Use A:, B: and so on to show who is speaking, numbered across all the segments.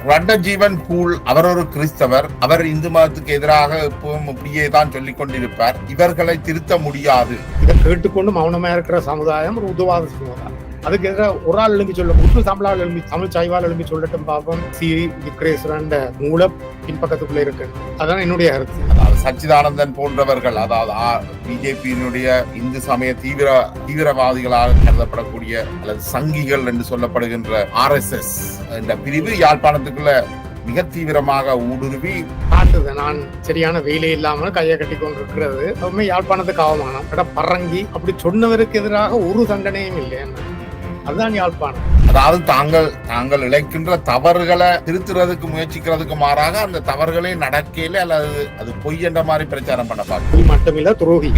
A: ரட்னஜீவன் pool அவர் ஒரு கிறிஸ்தவர். அவர் இந்து மதத்துக்கு எதிராக எப்பவும் இப்படியே தான் சொல்லிக் கொண்டிருப்பார். இவர்களை திருத்த முடியாது.
B: இதை கேட்டுக்கொண்டு மௌனமா இருக்கிற சமுதாயம் ஒரு உதவாத சமுதாயம். அதுக்கு எதிராக ஒரு ஆள் எழுப்பி சொல்ல முற்று தமிழால் எழுப்பி தமிழ் சாய்வால் எழுப்பி சொல்லட்டும் பார்ப்போம். சி விக்ரேஸ்வரன் மூல பின்பக்கத்துக்குள்ள இருக்கு. அதான் என்னுடைய கருத்து.
A: அதாவது சச்சிதானந்தன் போன்றவர்கள், அதாவது பிஜேபியினுடைய இந்து சமய தீவிரவாதிகளாக கருதப்படக்கூடிய அல்லது சங்கிகள் என்று சொல்லப்படுகின்ற RSS என்ற பிரிவு யாழ்ப்பாணத்துக்குள்ள மிக தீவிரமாக ஊடுருவி
B: காட்டுது. நான் சரியான வேலை இல்லாமல் கையை கட்டி கொண்டிருக்கிறது யாழ்ப்பாணத்துக்கு அவமானம். பறங்கி அப்படி சொன்னவருக்கு எதிராக ஒரு தண்டனையும் இல்லை. அதுதான் யாழ்ப்பாணம்.
A: அதாவது தாங்கள் இழைக்கின்ற தவறுகளை திருத்துறதுக்கு முயற்சிக்கிறதுக்கு மாறாக அந்த தவறுகளே நடக்கையில அல்லது அது பொய் என்ற மாதிரி பிரச்சாரம் பண்ண பார்க்க
B: மட்டுமில்ல துரோகி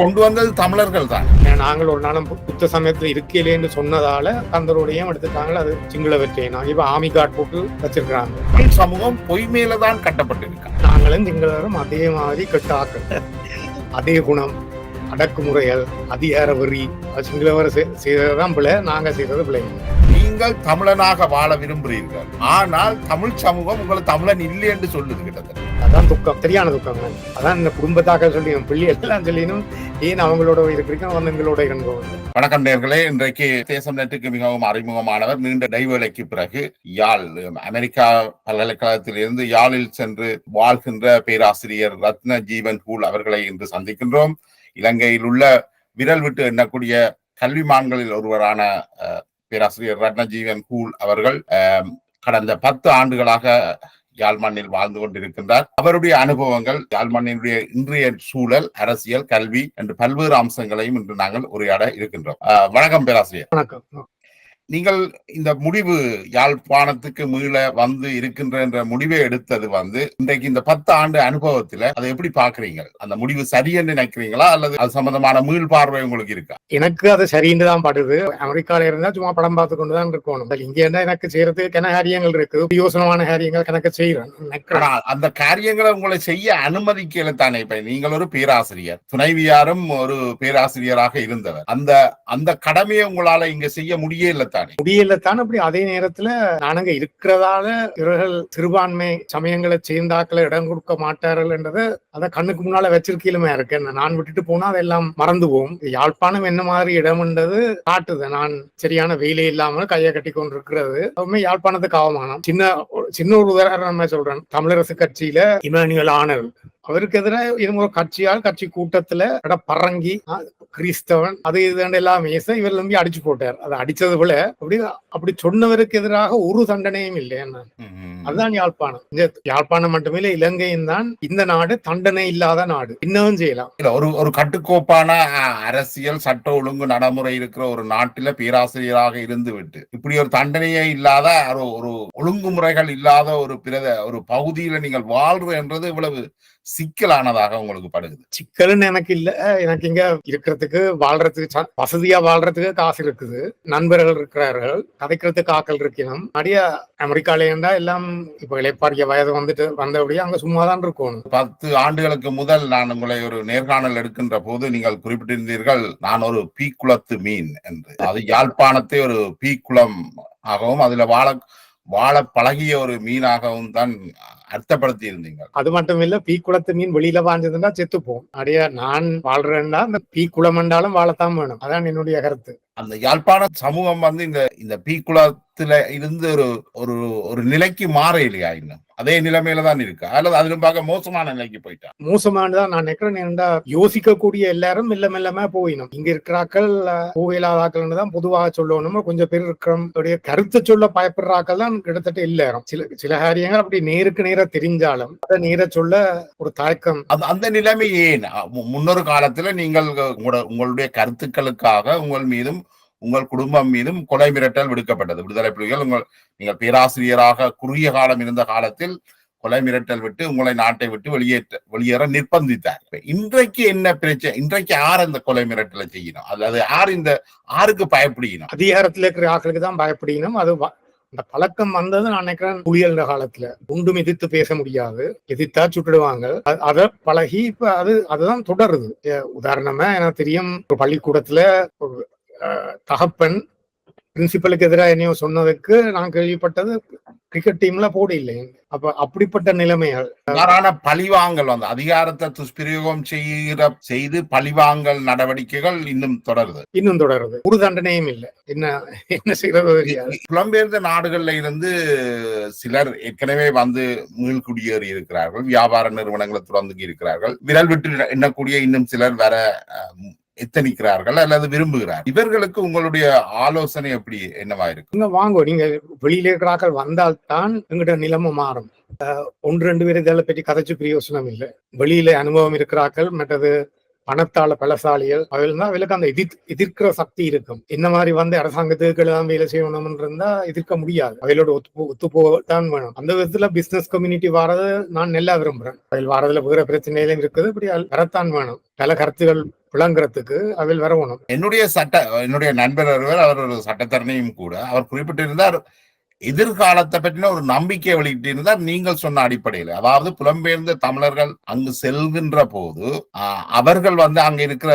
A: கொண்டு வந்தது தமிழர்கள் தான்.
B: நாங்கள் ஒரு நாளும் புத்த சமயத்துல இருக்கலேன்னு சொன்னதால தந்தருடையும் எடுத்துட்டாங்க. அது சிங்கள வெற்றியை நான் இப்ப ஆமி கார்டு போட்டு வச்சிருக்கிறாங்க.
A: சமூகம் பொய் மேலதான் கட்டப்பட்டிருக்க.
B: நாங்களும் சிங்களரும் அதே மாதிரி கெட்ட ஆக்கள், அதே குணம், அடக்குமுறைகள், அதிகார வெறி. சிங்களவர் செய்ததுதான் பிள்ளை, நாங்க செய்தது பிள்ளை.
A: நீங்கள் தமிழனாக வாழ விரும்புகிறீர்கள், ஆனால் தமிழ் சமூகம் உங்களை தமிழன் இல்லை என்று சொல்லுது. கிட்டத்தட்ட
B: அதான் துக்கம், சரியான துக்கம். அதான் இந்த குடும்பத்தாக சொல்லி பிள்ளை எல்லாம் சொல்லினும் ஏன் அவங்களோட இருக்கிறீங்க வந்து எங்களோட இருந்தோம்.
A: வணக்கம் நேயர்களே, இன்றைக்கு தேசம் நெட்டுக்கு மிகவும் அறிமுகமானவர். நீண்ட இடைவேளைக்கு பிறகு யாழ் அமெரிக்கா பல்கலைக்கழகத்தில் இருந்து யாழில் சென்று வாழ்கின்ற பேராசிரியர் ரத்னஜீவன் பூல் அவர்களை இன்று சந்திக்கின்றோம். இலங்கையில் உள்ள விரல் விட்டு எண்ணக்கூடிய கல்விமான்களில் ஒருவரான பேராசிரியர் ரட்னஜீவன் பூல் அவர்கள் கடந்த 10 ஆண்டுகளாக யாழ் மண்ணில் வாழ்ந்து கொண்டிருக்கின்றார். அவருடைய அனுபவங்கள், யாழ் மண்ணினுடைய இன்றைய சூழல், அரசியல், கல்வி என்று பல்வேறு அம்சங்களையும் இன்று நாங்கள் உரையாட இருக்கின்றோம். வணக்கம் பேராசிரியர்.
B: வணக்கம்.
A: நீங்கள் இந்த முடிவு யாழ்ப்பாணத்துக்கு மீள வந்து இருக்கின்ற என்ற முடிவை எடுத்தது இன்றைக்கு இந்த 10 ஆண்டு அனுபவத்துல அதை எப்படி பாக்குறீங்க? அந்த முடிவு சரி என்று நினைக்கிறீங்களா அல்லது அது சம்பந்தமான மீள் பார்வை உங்களுக்கு இருக்கா?
B: எனக்கு அது சரின்னு தான் படுது. அமெரிக்கால இருந்தா சும்மா படம் பார்த்து கொண்டுதான் இருக்கணும். இங்க என்ன எனக்கு செய்யறதுக்கு என்ன காரியங்கள் இருக்கு, யோசனமான காரியங்கள் எனக்கு செய்யறேன்.
A: அந்த காரியங்களை உங்களை செய்ய அனுமதிக்கல தானே. இப்ப நீங்கள் ஒரு பேராசிரியர், துணைவியாரும் ஒரு பேராசிரியராக இருந்தவர். அந்த கடமையை உங்களால இங்க செய்ய முடியல
B: முடியலத்தான். அப்படி அதே நேரத்துல நானுங்க இருக்கிறதால இவர்கள் சிறுபான்மை சமயங்களை சேர்ந்தாக்களை இடம் கொடுக்க மாட்டார்கள் என்றதை அதை கண்ணுக்கு முன்னால வச்சிருக்கீலுமே இருக்கு. நான் விட்டுட்டு போனா அதெல்லாம் மறந்துவோம். யாழ்ப்பாணம் என்ன மாதிரி இடம்ன்றது காட்டுது. நான் சரியான வேலை இல்லாமல் கையை கட்டி கொண்டிருக்கிறது யாழ்ப்பாணத்துக்கு அவமானம். சின்ன ஒரு உதாரணமா சொல்றேன். தமிழரசு கட்சியில இமானுவேல் ஆனல் அவருக்கு எதிராக இது கட்சி கூட்டத்துல பறங்கி கிறிஸ்தவன் அது இது எல்லாம் இவர் நம்பி அடிச்சு போட்டார். அதை அடிச்சது போல அப்படி சொன்னவருக்கு எதிராக ஒரு தண்டனையும் இல்லை. அதுதான் யாழ்ப்பாணம். யாழ்ப்பாணம் மட்டுமே இலங்கையும் தான் இந்த நாடு தண்டனை இல்லாத நாடு. இன்னமும் செய்யலாம்.
A: ஒரு கட்டுக்கோப்பான அரசியல் சட்ட ஒழுங்கு நடைமுறை இருக்கிற ஒரு நாட்டில பேராசிரியராக இருந்து விட்டு இப்படி ஒரு தண்டனையே இல்லாத ஒரு ஒழுங்குமுறைகள் இல்லாத ஒரு பகுதியில நீங்கள் வாழ்றதுன்றது இவ்வளவு சிக்கலானதாக உங்களுக்கு படுகுது?
B: சிக்கல்னு எனக்கு இல்ல. எனக்கு இங்க இருக்கிறதுக்கு வாழ்றதுக்கு வசதியா வாழ்றதுக்கு காசு இருக்குது, நண்பர்கள் இருக்கிறார்கள், கதைக்கிறதுக்கு ஆக்கள் இருக்கணும். நிறைய அமெரிக்கால இருந்தா எல்லாம் இப்ப இளைப்பாறிய வயது வந்தபடியே அங்க சும்மாதான் இருக்கணும்.
A: 10 ஆண்டுகளுக்கு முதல் நான் உங்களை ஒரு நேர்காணல் எடுக்கின்ற போது நீங்கள் குறிப்பிட்டிருந்தீர்கள், நான் ஒரு பீக்குளத்து மீன் என்று. அது யாழ்ப்பாணத்தை ஒரு பீக்குளம் ஆகவும் அதுல வாழ பழகிய ஒரு மீனாகவும் தான் அர்த்தப்படுத்தி இருந்தீங்க.
B: அது மட்டும் இல்ல, பீக்குளத்து மீன் வெளியில வாழ்ந்ததுன்னா செத்துப்போம். அப்படியே நான் வாழ்றேன்னா அந்த பீக்குளம் என்றாலும் வாழத்தான் வேணும். அதான் என்னுடைய கருத்து.
A: அந்த யாழ்ப்பாண சமூகம் இந்த பீக்குளத்துல இருந்து ஒரு நிலைக்கு மாற இல்லையா? இன்னும் அதே நிலைமையில தான் இருக்கா அல்லது அதிலும் பார்க்க மோசமான நிலைக்கு போயிட்டா?
B: மோசமானதான் நான் நினைக்கிறேன். யோசிக்கக்கூடிய எல்லாரும் மெல்ல மெல்லமா போயிடும். இங்க இருக்கிறாக்கள் போயிலாதாக்கள் தான் பொதுவாக சொல்லணும். கொஞ்சம் பேர் இருக்கிற கருத்தை சொல்ல பயப்படுறாக்கள் தான் கிட்டத்தட்ட எல்லாரும். சில காரியங்கள் அப்படி நேருக்கு நேர தெரிஞ்சாலும் அதை நேர சொல்ல ஒரு தயக்கம்.
A: அந்த நிலைமை ஏன்? முன்னொரு காலத்துல நீங்கள் உங்களுடைய கருத்துக்களுக்காக உங்கள் மீதும் உங்கள் குடும்பம் மீதும் கொலை மிரட்டல் விடுக்கப்பட்டது. விடுதலை புலிகள் நீங்கள் பேராசிரியராக குறுகிய காலம் இருந்த காலத்தில் கொலை மிரட்டல் விட்டு உங்களை நாட்டை விட்டு வெளியேற நிர்பந்தித்தார். இன்றைக்கு என்ன பிரச்சனை? இன்றைக்கு யார் அந்த கொலை மிரட்டலை செய்யணும்? அல்லது யாருக்கு பயப்படணும்?
B: அதிகாரத்தில் இருக்கிற ஆக்களுக்கு தான் பயப்படணும். அது அந்த பழக்கம் வந்தது நான் நினைக்கிறேன் புலியல் காலத்துல. ஒன்றும் எதிர்த்து பேச முடியாது, எதிர்த்தா சுட்டுடுவாங்க. அதை பழகி இப்ப அதுதான் தொடருது. உதாரணமா எனக்கு தெரியும், ஒரு பள்ளிக்கூடத்துல தகப்பன் பிரின்சிபலுக்கு எதிராக என்னையோ சொன்னதுக்கு நான் கேள்விப்பட்டது கிரிக்கெட் டீம்ல போட இல்லை. அப்ப அப்படிப்பட்ட நிலைமைகள்
A: பழிவாங்கல் வந்து அதிகாரத்தை துஷ்பிரயோகம் செய்து பழிவாங்கல் நடவடிக்கைகள் இன்னும் தொடருது. ஒரு
B: தண்டனையும் இல்லை. என்ன செய்யறது?
A: புலம்பெயர்ந்த நாடுகள்ல இருந்து சிலர் ஏற்கனவே வந்து மீள்குடியேறி இருக்கிறார்கள், வியாபார நிறுவனங்களை தொடர்ந்து இருக்கிறார்கள். விரல் விட்டு எண்ணக்கூடிய இன்னும் சிலர் வர எத்தனிக்கிறார்கள் அல்லது விரும்புகிறார். இவர்களுக்கு உங்களுடைய ஆலோசனை எப்படி என்னவா இருக்கு?
B: வாங்க, நீங்க வெளியில இருக்கிறார்கள் வந்தால்தான் எங்கிட்ட நிலைமை மாறும். ஒன்று ரெண்டு பேர் இதெல்லாம் பற்றி கதைச்சு பிரயோசனம் இல்லை. வெளியில அனுபவம் இருக்கிறார்கள், மற்றது பணத்தால பலசாலிகள், அவையில் தான் அவளுக்கு அந்த எதிர்க்கிற சக்தி இருக்கும். இந்த மாதிரி வந்து அரசாங்கத்துக்கு எல்லாம் வேலை செய்யணும் இருந்தா எதிர்க்க முடியாது. அவையோட ஒத்து போகத்தான் வேணும். அந்த விதத்துல பிசினஸ் கம்யூனிட்டி வாரது நான் நல்லா விரும்புறேன். அவையில் வாரதுல வேற பிரச்சனையிலும் இருக்குது, இப்படி வரத்தான் வேணும். பல கருத்துகள் விளங்குறதுக்கு அவையில் வரணும்.
A: என்னுடைய நண்பர் அவர் ஒரு சட்டத்தரணியும் கூட, அவர் குறிப்பிட்டிருந்தார் எதிர்காலத்தை பற்றின ஒரு நம்பிக்கை வெளியிட்டு இருந்தார். நீங்கள் சொன்ன அடிப்படையில், அதாவது புலம்பெயர்ந்த தமிழர்கள் அங்கு செல்கின்ற போது அவர்கள் வந்து அங்க இருக்கிற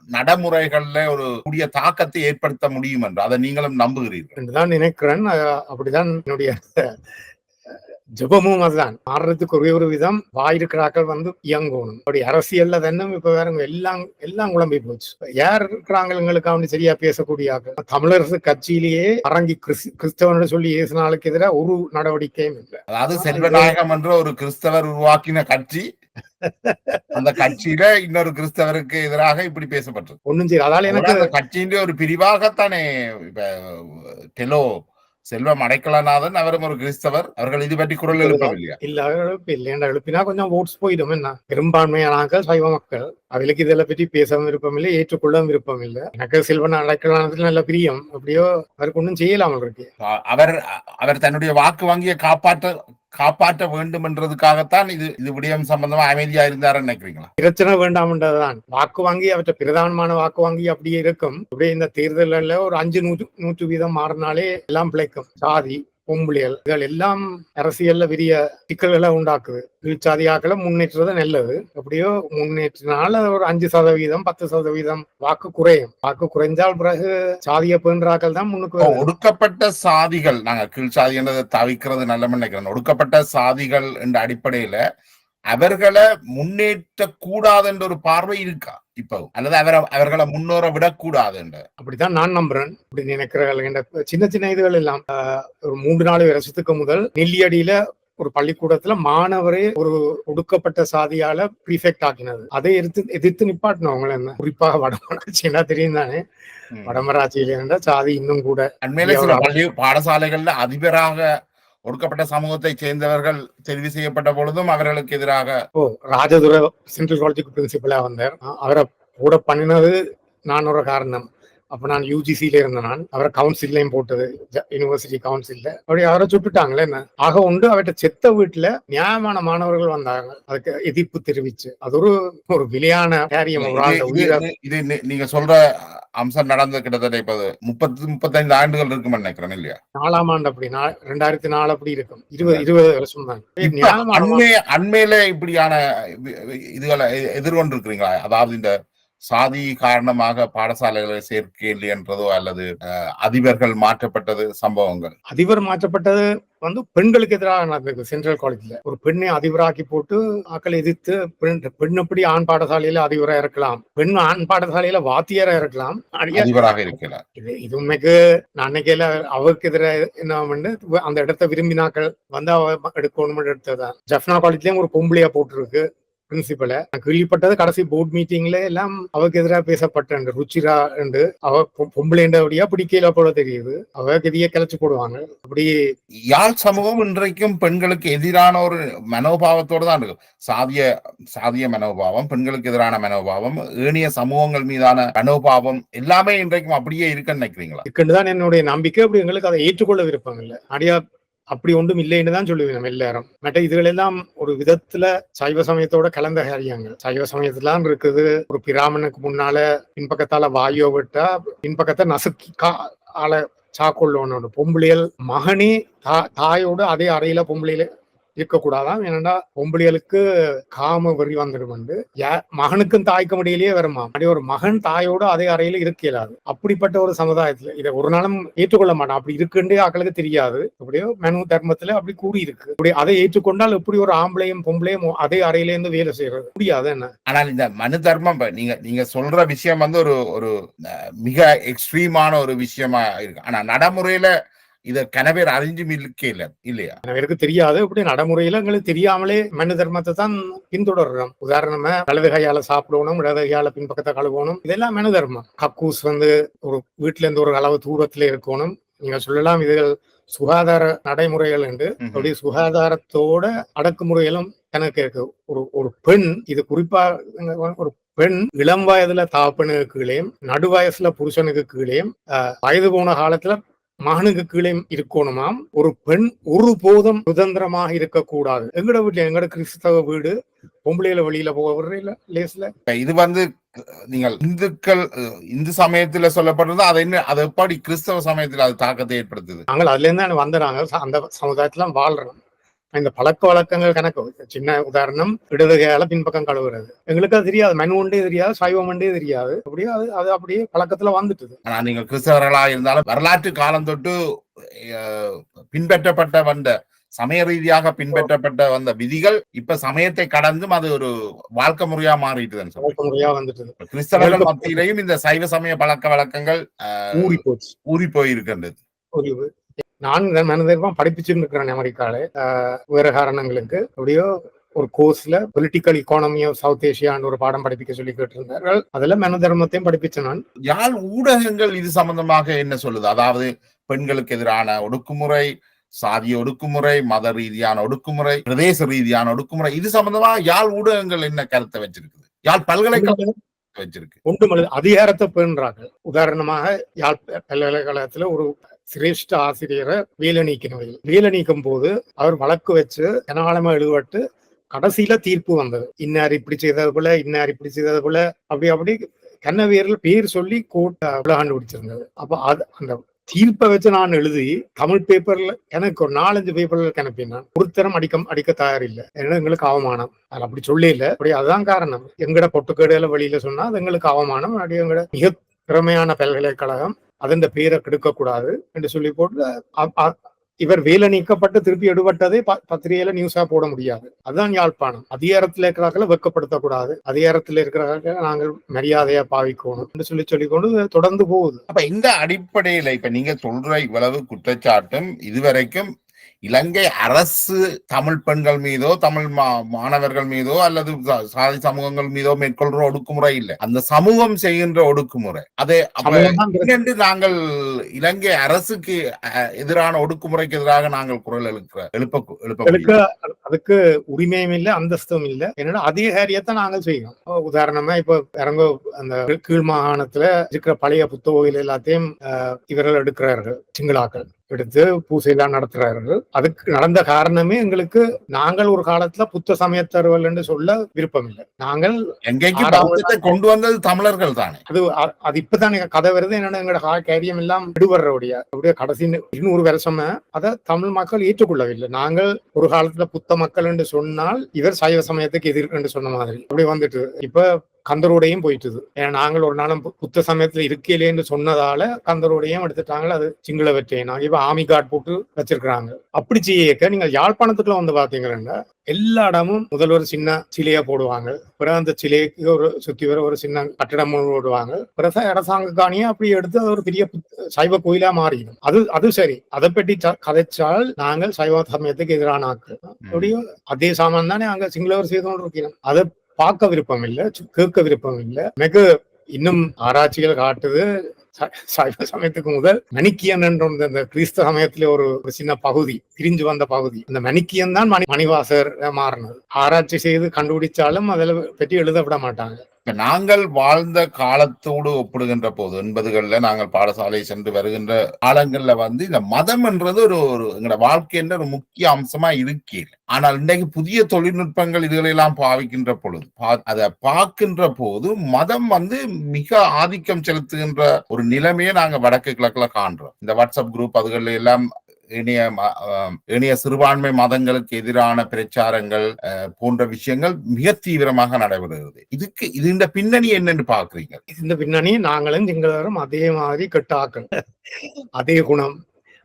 A: நடைமுறைகள்ல ஒரு கூடிய தாக்கத்தை ஏற்படுத்த முடியும் என்று அதை நீங்களும் நம்புகிறீர்கள்?
B: தான் நினைக்கிறேன். அப்படிதான் என்னுடைய ஜபமும் அதுதான். மாறுறதுக்கு ஒரே ஒரு விதம், வாயிருக்கிறாக்கள் வந்து இயங்கணும். அப்படி அரசியல்ல தானும் இப்ப வேற எல்லாம் குழம்பி போச்சு. யார் இருக்கிறாங்க எங்களுக்கு அவனு சரியா பேசக்கூடிய தமிழரசு கட்சியிலேயே அரங்கி கிறிஸ்தவன் சொல்லி ஏசினாளுக்கு எதிராக ஒரு நடவடிக்கையும் இல்லை.
A: அதாவது செல்வநாயகம் என்ற ஒரு கிறிஸ்தவர் உருவாக்கின கட்சி, அந்த கட்சியில இன்னொரு கிறிஸ்தவருக்கு எதிராக இப்படி பேசப்பட்டது
B: ஒண்ணும் சரி. அதால எனக்கு
A: கட்சியின் ஒரு பிரிவாகத்தானே டெலோ செல்வம் அடைக்கலநாதன் அவரும் ஒரு கிறிஸ்தவர், அவர்கள் இது பற்றி குரல் எழுப்பவில்லையா?
B: இல்ல, எழுப்பினா கொஞ்சம் ஓட்ஸ் போயிடும். என்ன பெரும்பான்மையானாக்கள் சைவ மக்கள், அவளுக்கு இதெல்லாம் பற்றி பேசவும் விருப்பம் இல்லை, ஏற்றுக்கொள்ளவும் விருப்பம் இல்லை. எனக்கு செல்வன் அடைக்கலானதுல நல்ல பிரியம், அப்படியோ அவருக்கு ஒன்றும் செய்யலாமல் இருக்கு.
A: அவர் தன்னுடைய வாக்கு வங்கியை காப்பாற்ற வேண்டும் என்றதுக்காகத்தான் இது விடயம் சம்பந்தமா அமைதியா இருந்தாருன்னு நினைக்கிறீங்களா?
B: பிரச்சனை வேண்டாம்ன்றதுதான். வாக்கு வாங்கி அவற்றை பிரதானமான வாக்கு வாங்கி அப்படியே இருக்கும். அப்படியே இந்த தேர்தலில் ஒரு 5-100% மாறினாலே எல்லாம் பிழைக்கும். சாதி, பொம்புளியல் இதுகள் எல்லாம் அரசியல்ல பெரிய சிக்கல்களை உண்டாக்குது. கீழ்ச்சாதியாக்களை முன்னேற்றது நல்லது. அப்படியோ முன்னேற்றினால ஒரு 5%, 10% வாக்கு குறையும். வாக்கு குறைஞ்சால் பிறகு சாதிய பெண்றாக்கள் தான் முன்னுக்கு.
A: ஒடுக்கப்பட்ட சாதிகள், நாங்க கீழ்ச்சாதி என்றதை தவிர்க்கிறது நல்ல நினைக்கிறோம். ஒடுக்கப்பட்ட சாதிகள் என்ற அடிப்படையில அவர்களை முன்னேற்ற கூடாது என்ற ஒரு பார்வை இருக்கா இப்போ, அல்லது அவர்களை முன்னோர விடக்கூடாது என்று?
B: அப்படித்தான் நான் நம்புறேன். அப்படி நினைக்கிறார்கள். சின்ன சின்ன இதுகள் எல்லாம் ஒரு 3-4 வருஷத்துக்கு முதல் நெல்லியடியில ஒரு பள்ளிக்கூடத்துல மாணவரே ஒரு ஒடுக்கப்பட்ட சாதியால ப்ரீஃபெக்ட் ஆக்கினது. அதை எதிர்த்து நிப்பாட்டினவங்க என்ன, குறிப்பாக வடமராட்சின்னா தெரியும் தானே. வடமராட்சியில இருந்தா சாதி இன்னும் கூட.
A: அண்மையில சில பள்ளி பாடசாலைகள்ல அதிபராக ஒடுக்கப்பட்ட சமூகத்தை சேர்ந்தவர்கள் தெரிவு செய்யப்பட்ட பொழுதும் அவர்களுக்கு எதிராக
B: ராஜதுரை சென்ட்ரல் காலேஜுக்கு பிரின்சிபலா வந்தார். அவரை கூட பண்ணினது நான் ஒரு காரணம். அப்ப நான் யூஜிசியில இருந்தேன். நான் அவரை கவுன்சிலையும் போட்டது, யூனிவர்சிட்டி கவுன்சில்ல. அப்படி அவரை சுட்டுட்டாங்களே என்ன ஆக உண்டு. அவர்கிட்ட செத்த வீட்டுல நியாயமான மாணவர்கள் வந்தாங்க, அதுக்கு எதிர்ப்பு தெரிவிச்சு. அது ஒரு விலையான காரியம்.
A: இது நீங்க சொல்ற அம்சம் நடந்த கிட்டத்தட்ட இப்ப 30-35 ஆண்டுகள் இருக்கும் நினைக்கிறேன் இல்லையா?
B: 4ஆம் ஆண்டு அப்படி 2004 அப்படி இருக்கும். 20 வருஷம் தான்.
A: அண்மையில இப்படியான இதுகளை எதிர்கொண்டு இருக்கிறீங்களா? அதாவது இந்த சாதி காரணமாக பாடசாலைகளை சேர்க்கை என்றதோ அல்லது அதிபர்கள் மாற்றப்பட்டது சம்பவங்கள்?
B: அதிபர் மாற்றப்பட்டது வந்து பெண்களுக்கு எதிராக நடந்தது. சென்ட்ரல் காலேஜ்ல ஒரு பெண்ணை அதிபராக்கி போட்டு ஆக்களை எதிர்த்து, பெண் எப்படி ஆண் பாடசாலையில அதிபரா இருக்கலாம், பெண் ஆண் பாடசாலையில வாத்தியாரா இருக்கலாம்,
A: அதிபராக இருக்கலாம்.
B: இது உண்மைக்கு நான் நினைக்கல. அவருக்கு எதிராக என்ன அந்த இடத்த விரும்பினாக்கள் வந்து அவ எடுக்கணும் எடுத்ததான். ஜப்னா காலேஜ்லயும் ஒரு பொம்பளையா போட்டிருக்கு பிரின்சிபல. நான் கேள்விப்பட்டது கடைசி போர்ட் மீட்டிங்ல எல்லாம் அவருக்கு எதிராக பேசப்பட்ட ருச்சிரா என்று அவ பொம்பளைண்டபடியா பிடிக்கல போல தெரியுது. அவ கதிய கிளச்சு போடுவாங்க. அப்படி
A: யாழ் சமூகம் இன்றைக்கும் பெண்களுக்கு எதிரான ஒரு மனோபாவத்தோடு தான் இருக்கு. சாதிய மனோபாவம், பெண்களுக்கு எதிரான மனோபாவம், ஏனைய சமூகங்கள் மீதான மனோபாவம் எல்லாமே இன்றைக்கும் அப்படியே இருக்குன்னு நினைக்கிறீங்களா?
B: இருக்குன்னுதான் என்னுடைய நம்பிக்கை. அப்படி எங்களுக்கு அதை ஏற்றுக்கொள்ள விருப்பம் இல்லை. அடியா அப்படி ஒன்றும் இல்லைன்னு தான் சொல்லுவேன் நம்ம எல்லாரும். மற்ற இதுகள் எல்லாம் ஒரு விதத்துல சைவ சமயத்தோட கலந்த காரியங்கள். சைவ சமயத்துலாம் இருக்குது. ஒரு பிராமணனுக்கு முன்னால பின்பக்கத்தால வாயோ விட்டா பின்பக்கத்தை நசுக்கி ஆள சாக்கொள்ளோன்னு பொம்பளையல் மகனே தாயோட அதே அறையில பொம்பளையில இருக்கக்கூடாதாம். ஏன்னா பொம்பளைகளுக்கு காம வெறி வந்துடும். மகனுக்கும் தாய்க்கு முடியலையே வருமா, அப்படி ஒரு மகன் தாயோட அதே அறையில இருக்க இயலாது. அப்படிப்பட்ட ஒரு சமுதாயத்துல இதை ஒரு நாளும் ஏற்றுக்கொள்ள மாட்டான். அப்படி இருக்குன்றே ஆக்களுக்கு தெரியாது. எப்படியோ மனு தர்மத்துல அப்படி கூறி இருக்கு. அப்படி அதை ஏற்றுக்கொண்டால் எப்படி ஒரு ஆம்பளையும் பொம்பளையும் அதே அறையில இருந்து வேலை செய்யறது முடியாது என்ன?
A: ஆனால் இந்த மனு தர்மம் நீங்க சொல்ற விஷயம் வந்து ஒரு ஒரு மிக எக்ஸ்ட்ரீமான ஒரு விஷயமா இருக்கு. ஆனா நடைமுறையில இத கனவேர் அறிஞ்சும் இல்லையா?
B: எனக்கு தெரியாது. இப்படி நடைமுறையில எங்களுக்கு தெரியாமலே மனு தர்மத்தை தான் பின்தொடர்றோம். உதாரணமா வலது கையால சாப்பிடணும், இடது கையால பின்பக்கத்தை கழுவணும், இதெல்லாம் மனு தர்மம். கக்கூஸ் ஒரு வீட்டுல இருந்து ஒரு அளவு தூரத்துல இருக்கணும். நீங்க சொல்லலாம் இது சுகாதார நடைமுறைகள் என்று. அப்படி சுகாதாரத்தோட அடக்குமுறைகளும் எனக்கு இருக்கு. ஒரு பெண், இது குறிப்பா ஒரு பெண் இளம் வயதுல தாப்பனுக்கு கீழேயும் நடு வயசுல புருஷனுக்கு கீழேயும் வயது போன காலத்துல மகனுக்கு கீழே இருக்கணுமாம். ஒரு பெண் ஒரு போதும் சுதந்திரமாக இருக்கக்கூடாது. எங்கட வீட்டுல எங்கட கிறிஸ்தவ வீடு பொம்பளையில வெளியில போக லேஸ்ல.
A: இது வந்து நீங்கள் இந்து சமயத்துல சொல்லப்படுறது அதை எப்படி கிறிஸ்தவ சமயத்துல அது தாக்கத்தை ஏற்படுத்துது?
B: நாங்கள் அதுல இருந்து வந்துறாங்க. அந்த சமுதாயத்துல வாழ்றோம். இந்த பழக்க வழக்கங்கள் கணக்கு சின்ன உதாரணம், இடது கையால பின்பக்கம் கழுவுறது எங்களுக்கு அது தெரியாது. மனு ஒன்றே தெரியாது, சைவம் ஒன்றே தெரியாது. அப்படியே அது அப்படியே பழக்கத்துல வந்துட்டுது.
A: ஆனா நீங்கள் கிறிஸ்தவர்களா இருந்தாலும் வரலாற்று காலம் தொட்டு பின்பற்றப்பட்ட வந்த சமய ரீதியாக பின்பற்றப்பட்ட வந்த விதிகள் இப்ப சமயத்தை கடந்தும் அது ஒரு வாழ்க்கை முறையா மாறிட்டு கிறிஸ்தவர்கள் மத்தியிலையும் இந்த சைவ சமய பழக்க வழக்கங்கள் ஊறி போயிருக்கின்றது.
B: நான் மனதிர்வம் படிப்பிச்சுட்டு இருக்கிறேன் அமெரிக்கால வேற காரணங்களுக்கு. அப்படியோ ஒரு கோர்ஸ்ல பொலிட்டிக்கல் இக்கானமி ஆஃப் சவுத் ஏசியான்னு ஒரு பாடம் படிப்பிக்க சொல்லி கேட்டிருந்தார்கள். அதுல மனு தர்மத்தையும் படிப்பிச்சேன் நான்.
A: யாழ் ஊடகங்கள் இது சம்பந்தமாக என்ன சொல்லுது? அதாவது பெண்களுக்கு எதிரான ஒடுக்குமுறை, சாதிய ஒடுக்குமுறை, மத ரீதியான ஒடுக்குமுறை, பிரதேச ரீதியான ஒடுக்குமுறை, இது சம்பந்தமா யாழ் ஊடகங்கள் என்ன கருத்தை வச்சிருக்குது? யாழ் பல்கலைக்கழகம் வச்சிருக்கு
B: ஒன்றுமல்ல, அதிகாரத்தை பேணுறாங்க. உதாரணமாக யாழ் பல்கலைக்கழகத்துல ஒரு சிரேஷ்ட ஆசிரியரை வேலை நீக்கும் போது அவர் வழக்கு வச்சு கனகாலமா எழுதப்பட்டு கடைசியில தீர்ப்பு வந்தது. இன்னார் இப்படி செய்தது போல, இன்னார் இப்படி செய்தது போல, அப்படி கண்ணவியர்கள் பேர் சொல்லி கோர்ட் பிடிச்சிருந்தது. அப்ப அந்த தீர்ப்பை வச்சு நான் எழுதி தமிழ் பேப்பர்ல எனக்கு ஒரு 4-5 பேப்பர்ல கிளப்பினான். ஒருத்தரம் அடிக்க தயாரில்லை. ஏன்னா எங்களுக்கு அவமானம். அது அப்படி சொல்ல இல்லை. அப்படி அதுதான் காரணம். எங்கட பொட்டுக்கேடுகளை வெளியில சொன்னா அது எங்களுக்கு அவமானம். அப்படி எங்கட மிக திறமையான பல்கலைக்கழகம் அதன் பேரை கெடுக்க கூடாது என்று சொல்லி போட்டு இவர் வேலை நீக்கப்பட்டு திருப்பி எடுபட்டதே பத்திரிகையில நியூஸா போட முடியாது. அதுதான் யாழ்ப்பாணம். அதிகாரத்துல இருக்கிறார்கள் வெக்கப்படுத்தக்கூடாது, அதிகாரத்துல இருக்கிறார்கள் நாங்கள் மரியாதையா பாவிக்கணும் என்று சொல்லிக்கொண்டு தொடர்ந்து போகுது.
A: அப்ப இந்த அடிப்படையில இப்ப நீங்க சொல்ற இவ்வளவு குற்றச்சாட்டும் இதுவரைக்கும் இலங்கை அரசு தமிழ் பெண்கள் மீதோ தமிழ் மாணவர்கள் மீதோ அல்லது சாதி சமூகங்கள் மீதோ மேற்கொள்ற ஒடுக்குமுறை இல்லை, அந்த சமூகம் செய்கின்ற ஒடுக்குமுறை. அதை நாங்கள் இலங்கை அரசுக்கு எதிரான ஒடுக்குமுறைக்கு எதிராக நாங்கள் குரல் எழுப்ப
B: அதுக்கு உரிமையும் இல்லை, அந்தஸ்தும் இல்லை. என்னன்னா அதே காரியத்தை நாங்கள் செய்யணும். உதாரணமா இப்ப இறங்க அந்த கீழ் மாகாணத்துல இருக்கிற பழைய புத்தகங்கள் எல்லாத்தையும் இவர்கள் எடுக்கிறார்கள், சிங்களாக்கள் எடுத்து பூசையெல்லாம் நடத்துறார்கள். அதுக்கு நடந்த காரணமே எங்களுக்கு நாங்கள் ஒரு காலத்துல புத்த சமயத்தருவல் என்று சொல்ல விருப்பம் இல்லை. நாங்கள்
A: கொண்டு வந்தது தமிழர்கள் தானே.
B: அது இப்பதான் கதை வருது. என்னன்னா எங்களோட காரியம் எல்லாம் விடுபடுறவுடைய கடைசி 200 வருஷமா அதை தமிழ் மக்கள் ஏற்றுக்கொள்ளவில்லை. நாங்கள் ஒரு காலத்துல புத்த மக்கள் என்று சொன்னால் இவர் சைவ சமயத்துக்கு எதிர் என்று சொன்ன மாதிரி அப்படி வந்துட்டு இப்ப கந்தரோடையும் போயிட்டுது. ஏன்னா நாங்கள் ஒரு நாளும் புத்த சமயத்துல இருக்கலேன்னு சொன்னதால கந்தரோடையும் எடுத்துட்டாங்க. அது சிங்கள வெற்றினா இப்ப ஆமி கார்டு போட்டு வச்சிருக்கிறாங்க. அப்படி செய்ய நீங்க யாழ்ப்பாணத்துக்குள்ள வந்து பாத்தீங்கன்னா எல்லா இடமும் முதல் ஒரு சின்ன சிலையா போடுவாங்க. பிறகு அந்த சிலைக்கு ஒரு சுத்தி வர ஒரு சின்ன கட்டிடம் போடுவாங்க. பிறகு அரசாங்க காணியை அப்படி எடுத்து அது ஒரு பெரிய சைவ கோயிலா மாறிடும். அது சரி. அதை பற்றி கதைச்சால் நாங்கள் சைவ சமயத்துக்கு எதிரான ஆட்கள். அப்படியும் அதே சாமான் தானே அங்க சிங்களவர் செய்து கொண்டு இருக்கிறோம். அதை பார்க்க விருப்பம் இல்லை, கேட்க விருப்பம் இல்லை. எனக்கு இன்னும் ஆராய்ச்சிகள் காட்டுது சைவ சமயத்துக்கு முதல் மணிக்கியன் என்ற இந்த கிறிஸ்தவ சமயத்திலே ஒரு சின்ன பகுதி பிரிஞ்சு வந்த பகுதி, அந்த மணிக்கியன் தான் மணிவாசர் மாறினது. ஆராய்ச்சி செய்து கண்டுபிடிச்சாலும் அதில் பற்றி எழுத விட மாட்டாங்க.
A: இப்ப நாங்கள் வாழ்ந்த காலத்தோடு ஒப்பிடுகின்ற போது 80களில் நாங்கள் பாடசாலை சென்று வருகின்ற காலங்கள்ல வந்து இந்த மதம் என்றது ஒரு எங்களோட வாழ்க்கை என்ற ஒரு முக்கிய அம்சமா இருக்கே. ஆனால் இன்றைக்கு புதிய தொழில்நுட்பங்கள் இதுகளெல்லாம் பாவிக்கின்ற பொழுது அதை பார்க்கின்ற போது மதம் வந்து மிக ஆதிக்கம் செலுத்துகின்ற ஒரு நிலைமையை நாங்க வடக்கு கிழக்குல காண்றோம். இந்த வாட்ஸ்அப் குரூப் அதுகள் எல்லாம் ஏனைய சிறுபான்மை மதங்களுக்கு எதிரான பிரச்சாரங்கள் போன்ற விஷயங்கள் மிக தீவிரமாக நடைபெறுகிறது. இது இந்த பின்னணி என்னன்னு பாக்குறீங்க?
B: இந்த பின்னணி நாங்களும் சிங்களரும் அதே மாதிரி கெட்டாக்கள், அதே குணம்,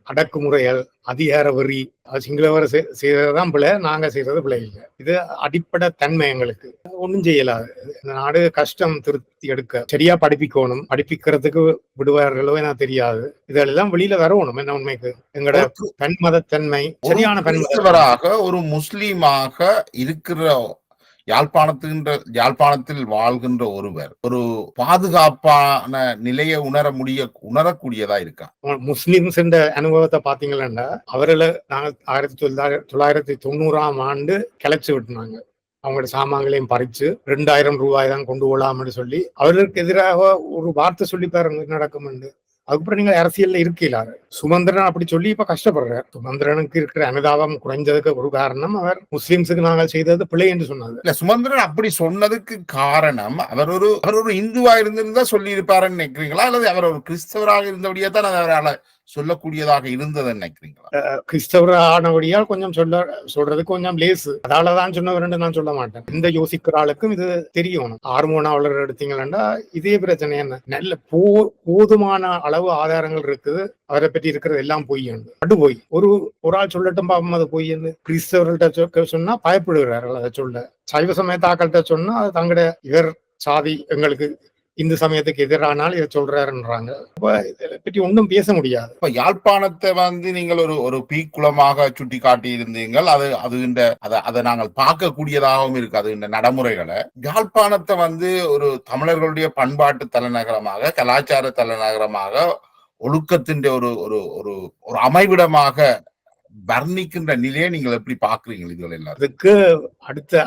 B: அடக்குமுறைகள், அதிகார வெறி, சிங்களவர் செய்யறதுதான் பிள்ளை, நாங்க செய்யறது பிள்ளை இல்லை. இது அடிப்படை தன்மை. எங்களுக்கு ஒன்றும் செய்யலாது. இந்த நாடு கஷ்டம் திருத்தி எடுக்க சரியா படிப்பிக்கணும். படிப்பிக்கிறதுக்கு விடுவார்களோ என தெரியாது. இதெல்லாம் வெளியில வரணும். என்ன உண்மைக்கு எங்களோட பெண்மத தன்மை சரியான
A: பெண்மதவராக ஒரு முஸ்லீமாக இருக்கிற யாழ்ப்பாணத்தில் வாழ்கின்ற ஒருவர் ஒரு பாதுகாப்பான நிலையை உணரக்கூடியதா இருக்கா?
B: முஸ்லிம்ஸ் என்ற அனுபவத்தை பாத்தீங்கன்னா அவர்களை நாங்கள் 1990 கிளச்சி விட்டுனாங்க. அவங்களோட சாமான்களையும் பறிச்சு 2000 ரூபாய் தான் கொண்டு போகலாம்னு சொல்லி அவர்களுக்கு எதிராக ஒரு வார்த்தை சொல்லி பாருங்க நடக்கும். அதுக்கப்புறம் நீங்க அரசியல்ல இருக்கீங்களா? சுமந்திரன் அப்படி சொல்லி இப்ப கஷ்டப்படுறார். சுமந்திரனுக்கு இருக்கிற அனுதாபம் குறைஞ்சதுக்கு ஒரு காரணம் அவர் முஸ்லிம்ஸுக்கு நாங்கள் செய்தது பிள்ளை என்று சொன்னாங்க.
A: இல்ல, சுமந்திரன் அப்படி சொன்னதுக்கு காரணம் அவர் ஒரு இந்துவா இருந்திருந்தா சொல்லி இருப்பாருன்னு நினைக்கிறீங்களா, அல்லது அவர் ஒரு கிறிஸ்தவராக இருந்தபடியே தான் அவரால் சொல்லக்கூடியதாக இருந்தது நினைக்கிறீங்களா?
B: கிறிஸ்தவர் ஆனபடியால் கொஞ்சம் சொல்றது கொஞ்சம் லேசு. அதாலதான் சொன்னவர்ன்னு நான் சொல்ல மாட்டேன். இந்த யோசிக்கிற ஆளுக்கும் இது தெரியணும். ஆர்மோனாவலர் எடுத்தீங்கன்னா இதே பிரச்சனை என்ன, நல்ல போதுமான அளவு ஆதாரங்கள் இருக்குது. அவரை பற்றி இருக்கிறது எல்லாம் பொய், போய் ஒரு ஆள் சொல்லட்டும் பாப்போம் அது பொய். கிறிஸ்தவர்கள்ட்ட சொன்னா பயப்படுகிறார்கள் அதை சொல்ல. சைவ சமயத்தாக்கள்கிட்ட சொன்னா அது தங்கட இவர் சாதி எங்களுக்கு இந்து சமயத்துக்கு எதிரானால் இதை சொல்றாருன்றாங்க. இதை பற்றி ஒன்றும் பேச முடியாது.
A: இப்ப யாழ்ப்பாணத்தை நீங்கள் ஒரு பீக்குளமாக சுட்டி காட்டி இருந்தீங்கள். அதை நாங்கள் பார்க்கக்கூடியதாகவும் இருக்கு. அது இந்த நடைமுறைகளை யாழ்ப்பாணத்தை ஒரு தமிழர்களுடைய பண்பாட்டு தலைநகரமாக, கலாச்சார தலைநகரமாக, ஒழுக்கத்தின் ஒரு அமைவிடமாக வர்ணிக்கின்ற நிலையை நீங்கள் எப்படி பாக்குறீங்க? இதுகள் எல்லாம்
B: அதுக்கு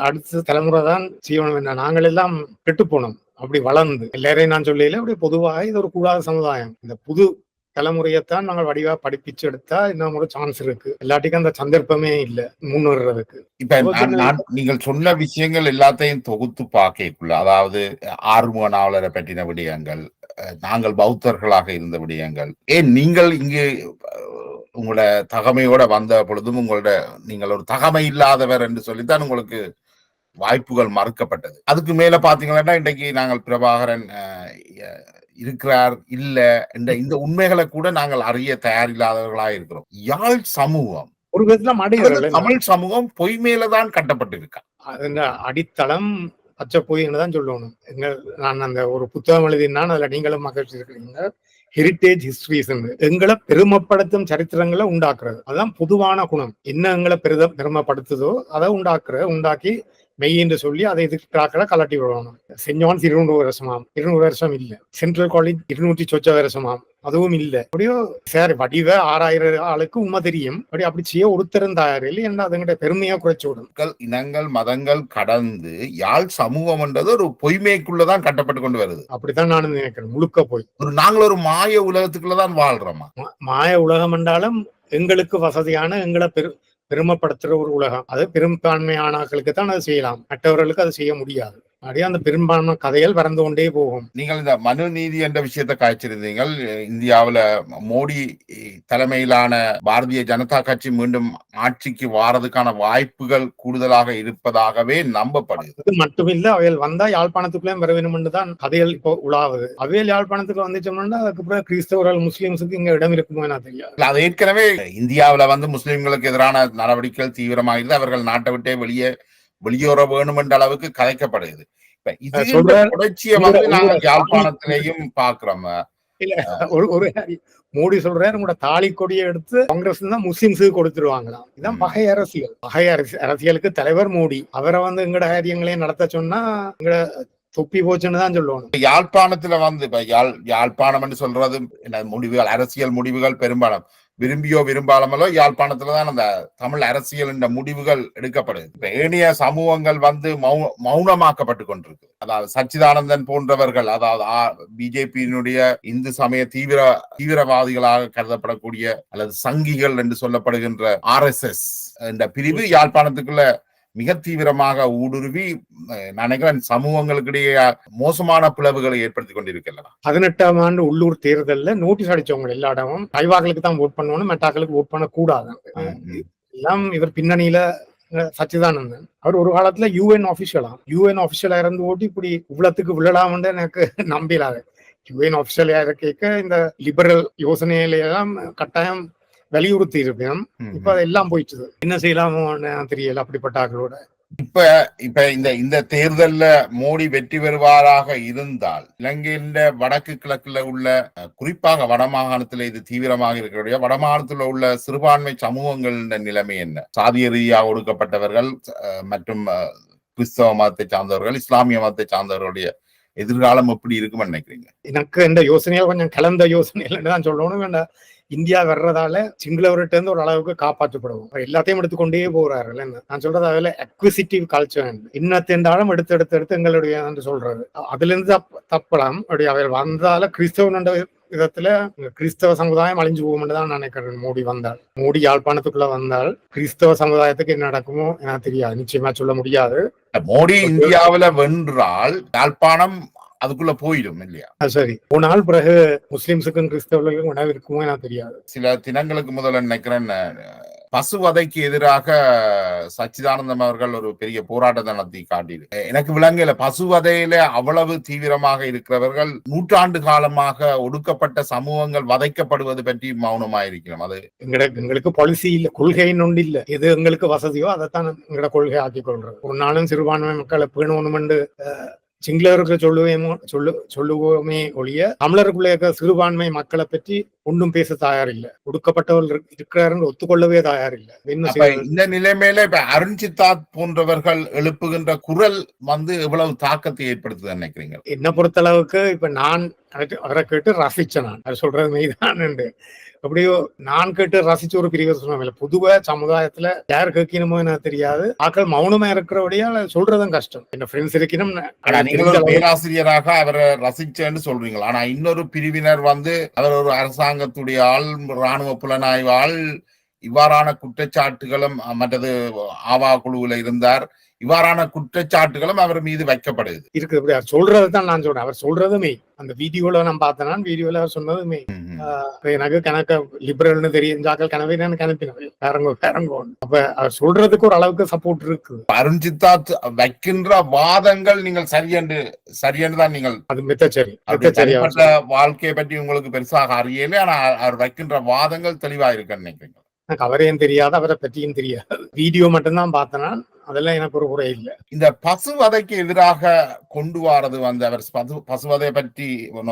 B: அடுத்த தலைமுறை தான் செய்யணும். என்ன நாங்கள் எல்லாம் கெட்டு போனோம். அப்படி வளர்ந்து எல்லாரையும் நான் சொல்லல, அப்படி பொதுவாக இது ஒரு கூடாத சமுதாயம். இந்த புது தலைமுறையத்தான் நாங்கள் வடிவா படிப்பிச்சு எடுத்தா இன்னும் ஒரு சான்ஸ் இருக்கு. எல்லாத்துக்கும் அந்த சந்தர்ப்பமே இல்லை முன்வர்றதுக்கு.
A: இப்ப நீங்கள் சொன்ன விஷயங்கள் எல்லாத்தையும் தொகுத்து பார்க்கக்குள்ள, அதாவது ஆறுமுக நாவலரை பற்றின விடயங்கள், நாங்கள் பௌத்தர்களாக இருந்த விடயங்கள், நீங்கள் இங்கு உங்களோட தகமையோட வந்த பொழுதும் நீங்கள் ஒரு தகமை இல்லாதவர் என்று சொல்லித்தான் உங்களுக்கு வாய்ப்புகள் மறுக்கப்பட்டது. அதுக்கு மேல பாத்தீங்கன்னா இன்றைக்கு நாங்கள் பிரபாகரன் இருக்கிறார் இல்ல இந்த உண்மைகளை கூட நாங்கள் அறிய தயாரில்லாதவர்களா இருக்கிறோம். யாழ் சமூகம்
B: ஒரு விதத்துல
A: தமிழ் சமூகம் பொய் மேலதான் கட்டப்பட்டிருக்கா.
B: அது அடித்தளம் பச்சை பொய்ன்னு தான் சொல்லணும். நான் அந்த ஒரு புத்தகம் எழுதினா அதுல நீங்களும் மகிழ்ச்சி இருக்கிறீங்க. ஹெரிட்டேஜ் ஹிஸ்டரிஸ் எங்களை பெருமைப்படுத்தும் சரித்திரங்களை உண்டாக்குறது, அதுதான் பொதுவான குணம். என்ன எங்களை பெருமைப்படுத்துதோ அதை உண்டாக்கி மெய் என்று சொல்லி அதை எதிர்க்கிறாக்களை கலட்டி விடணும். சென்ட் ஜான்ஸ் 200 வருஷமாம், 200 வருஷம் இல்ல. சென்ட்ரல் காலேஜ் 200 சொச்ச வருஷமாம், அதுவும் இல்ல. அப்படியோ சரி வடிவ 6000 ஆளுக்கு உண்மை தெரியும். அப்படி செய்ய ஒருத்தரும் தயார் இல்லை. என்ன அதுங்கிட்ட பெருமையா குறைச்சு விடும்.
A: இனங்கள் மதங்கள் கடந்து யாழ் சமூகம் என்றது ஒரு பொய்மைக்குள்ளதான் கட்டப்பட்டு கொண்டு வருது.
B: அப்படித்தான் நானும் நினைக்கிறேன். முழுக்க போய்
A: நாங்கள் ஒரு மாய உலகத்துக்குள்ளதான் வாழ்றோமா?
B: மாய உலகம் என்றாலும் எங்களுக்கு வசதியான எங்களை பெருமைப்படுத்துற ஒரு உலகம். அது பெரும்பான்மையானவர்களுக்கு தான் அதை செய்யலாம், மற்றவர்களுக்கு அதை செய்ய முடியாது. அப்படியே அந்த பெரும்பான்மை கதைகள் பறந்து கொண்டே போகும்.
A: நீங்கள் இந்த மனு நீதி என்ற விஷயத்தை காய்ச்சிருந்தீங்கள். இந்தியாவுல மோடி தலைமையிலான பாரதிய ஜனதா கட்சி மீண்டும் ஆட்சிக்கு வாரதுக்கான வாய்ப்புகள் கூடுதலாக இருப்பதாகவே நம்பப்படுது.
B: அது மட்டுமில்ல, அவைகள் வந்தா யாழ்ப்பாணத்துக்குள்ளே வர வேண்டும் என்றுதான் கதைகள் இப்போ உலாவுது. அவையில் யாழ்ப்பாணத்துக்கு வந்துச்சோம்னா அதுக்கப்புறம் கிறிஸ்தவர்கள் முஸ்லிம்ஸுக்கு இங்க இடம் இருக்குமோ என தெரியாது.
A: அது ஏற்கனவே இந்தியாவுல முஸ்லிம்களுக்கு எதிரான நடவடிக்கைகள் தீவிரமாக அவர்கள் நாட்டை விட்டே வெளியேற வேணும் என்ற அளவுக்கு கதைக்கப்படுது. இப்ப இது தொடர்ச்சியை நாங்கள் யாழ்ப்பாணத்திலையும் பாக்குறோம்.
B: இல்ல ஒரு மோடி சொல்றாரு உங்களோட தாலி கொடியை எடுத்து காங்கிரஸ் தான் முஸ்லிம்ஸுக்கு கொடுத்துருவாங்களாம். இதான் பகை அரசியல். பகை அரசியலுக்கு தலைவர் மோடி. அவரை எங்கட காரியங்களையும் நடத்த சொன்னா எங்கட தொப்பி போச்சுன்னு தான் சொல்லுவாங்க.
A: யாழ்ப்பாணத்துல இப்ப யாழ்ப்பாணம் என்று சொல்றது முடிவுகள், அரசியல் முடிவுகள் பெரும்பாலும் விரும்பியோ விரும்பாலமோ யாழ்ப்பாணத்துலதான் அந்த தமிழ் அரசியல் என்ற முடிவுகள் எடுக்கப்படுது. இப்ப ஏனைய சமூகங்கள் மௌனமாக்கப்பட்டு கொண்டிருக்கு. அதாவது சச்சிதானந்தன் போன்றவர்கள், அதாவது பிஜேபியினுடைய இந்து சமய தீவிரவாதிகளாக கருதப்படக்கூடிய அல்லது சங்கிகள் என்று சொல்லப்படுகின்ற RSS என்ற பிரிவு யாழ்ப்பாணத்துக்குள்ள மிக தீவிரமாக ஊடுருவி நினைக்கிறேன் சமூகங்களுக்கிடையே மோசமான பிளவுகளை ஏற்படுத்தி கொண்டிருக்கலாம்.
B: 18ஆம் ஆண்டு உள்ளூர் தேர்தல்ல நோட்டீஸ் அடிச்சவங்க எல்லா இடமும் ஐவாக்களுக்கு தான் ஓட் பண்ணணும், மெட்டாக்களுக்கு ஓட் பண்ண கூடாது. எல்லாம் இவர் பின்னணியில சச்சிதானந்தன் அவர் ஒரு காலத்துல யூஎன் ஆபிஷியலா இருந்து ஓட்டி இப்படி இவ்வளத்துக்கு விழலாம்னு எனக்கு நம்பிலாது. யூஎன் ஆபிஷியலா இருக்க இந்த லிபரல் யோசனையிலாம் கட்டாயம் வலியுறுத்தி இருப்பேன். இப்ப அதெல்லாம் போயிட்டு என்ன செய்யலாமோ தெரியல அப்படிப்பட்ட ஆக்களோட.
A: இப்ப இந்த தேர்தல்ல மோடி வெற்றி பெறுவாராக இருந்தால் இலங்கையின் வடக்கு கிழக்குல உள்ள குறிப்பாக வடமாகாணத்துல இது தீவிரமாக இருக்கிற வடமாகாணத்துல உள்ள சிறுபான்மை சமூகங்களின் நிலைமை என்ன? சாதிய ரீதியாக ஒடுக்கப்பட்டவர்கள் மற்றும் கிறிஸ்தவ மதத்தை சார்ந்தவர்கள், இஸ்லாமிய மதத்தை சார்ந்தவர்களுடைய எதிர்காலம் எப்படி இருக்குன்னு நினைக்கிறீங்க?
B: எனக்கு இந்த யோசனையா கொஞ்சம் கலந்த யோசனைகள் தான் சொல்லணும். வேண்டாம், இந்தியா வர்றதால சிங்களவர்கிட்ட இருந்து ஒரு அளவுக்கு காப்பாற்றப்படுவோம். எல்லாத்தையும் எடுத்துக்கொண்டே போறார்கள். நான் சொல்றது அதுல அக்விசிட்டிவ் கல்ச்சர் இன்னத்தெண்டாலும் எடுத்து எங்களுடைய சொல்றது அதுல இருந்து தப்பலாம். அப்படி அவர் வந்தால கிறிஸ்தவ விதத்துல கிறிஸ்தவ சமுதாயம் அழிஞ்சு போகும் தான் நினைக்கிறேன். மோடி யாழ்ப்பாணத்துக்குள்ள வந்தால் கிறிஸ்தவ சமுதாயத்துக்கு என்ன நடக்குமோ எனக்கு தெரியாது, நிச்சயமா சொல்ல முடியாது.
A: மோடி இந்தியாவில வென்றால் யாழ்ப்பாணம் அதுக்குள்ள போயிடும் இல்லையா?
B: சரி, போனால் பிறகு முஸ்லிம்ஸுக்கும் கிறிஸ்தவர்களுக்கும் உணவு இருக்குமோ எனக்கு தெரியாது.
A: சில தினங்களுக்கு முதல்ல நினைக்கிறேன் பசுவதைக்கு எதிராக சச்சிதானந்தம் அவர்கள் ஒரு பெரிய போராட்டத்தை நடத்தி காட்டிடு. எனக்கு விளங்கல பசுவதையில அவ்வளவு தீவிரமாக இருக்கிறவர்கள் நூற்றாண்டு காலமாக ஒடுக்கப்பட்ட சமூகங்கள் வதைக்கப்படுவது பற்றி மௌனமாயிருக்கிறோம். அது
B: எங்களுக்கு பாலிசி இல்ல, கொள்கைன்னு ஒன்று இல்ல. எது எங்களுக்கு வசதியோ அதைத்தான் எங்களோட கொள்கை ஆக்கி கொள்றது. ஒரு நாளும் சிறுபான்மை மக்களை பேணணும்னு சிங்களருக்கு சொல்லுவோமே ஒழிய தமிழருக்குள்ள இருக்க சிறுபான்மை மக்களை பற்றி ஒன்றும் பேச தயார் இல்ல. ஒடுக்கப்பட்டவர்கள் இருக்கிறாருன்னு ஒத்துக்கொள்ளவே தயார் இல்ல.
A: இந்த நிலைமையில இப்ப அருண் சித்தார்த் போன்றவர்கள் எழுப்புகின்ற குரல் எவ்வளவு தாக்கத்தை ஏற்படுத்துது நினைக்கிறீங்க?
B: என்ன பொறுத்தளவுக்கு இப்ப நான் அவரை கேட்டு ரசிச்சேன். நான் அது சொல்றது மெய்தான். அப்படியோ நான் கேட்டு ரசிச்ச ஒரு பிரிவு சொன்ன பொதுவா சமுதாயத்துல யார் கேட்கணுமோ எனக்கு தெரியாது. ஆக்கள் மௌனமா இருக்கிறபடியா சொல்றதும் கஷ்டம். என்ன ஃப்ரெண்ட்ஸ் இருக்கணும்.
A: பேராசிரியராக அவரை ரசிச்சேன்னு சொல்றீங்களா? ஆனா இன்னொரு பிரிவினர் அவர் ஒரு அரசாங்கத்துடைய ஆள், இராணுவ புலனாய்வு ஆள், இவ்வாறான குற்றச்சாட்டுகளும் மற்றது ஆவா குழுவுல இருந்தார், இவ்வாறான குற்றச்சாட்டுகளும் அவர் மீது வைக்கப்படுது
B: இருக்குது. சொல்றதுதான் நான் சொல்றேன். அவர் சொல்றதுமே அந்த வீடியோல நான் பார்த்தேன். வீடியோல அவர் சொன்னதுமே எனக்கு கணக்க லிபரல்னு தெரிஞ்சாக்கள் கனவே நான் கணப்பினேன். அப்ப அவர் சொல்றதுக்கு ஒரு அளவுக்கு சப்போர்ட் இருக்கு.
A: அருண் சித்தார்த் வைக்கின்ற வாதங்கள் நீங்கள் சரியென்று தான் நீங்கள்
B: அது மித்தச்சரி
A: வாழ்க்கையை பற்றி உங்களுக்கு பெருசாக அறியல. ஆனா அவர் வைக்கின்ற வாதங்கள் தெளிவா இருக்குன்னு நினைக்கிறீங்க?
B: எனக்கு அவரையும் தெரியாது, அவரை பற்றியும் தெரியாது. வீடியோ மட்டும்தான் பார்த்தேன்னா அதெல்லாம் எனக்கு ஒரு குறை இல்லை.
A: இந்த பசுவதைக்கு எதிராக கொண்டு வரது அவர் பசுவதையை பற்றி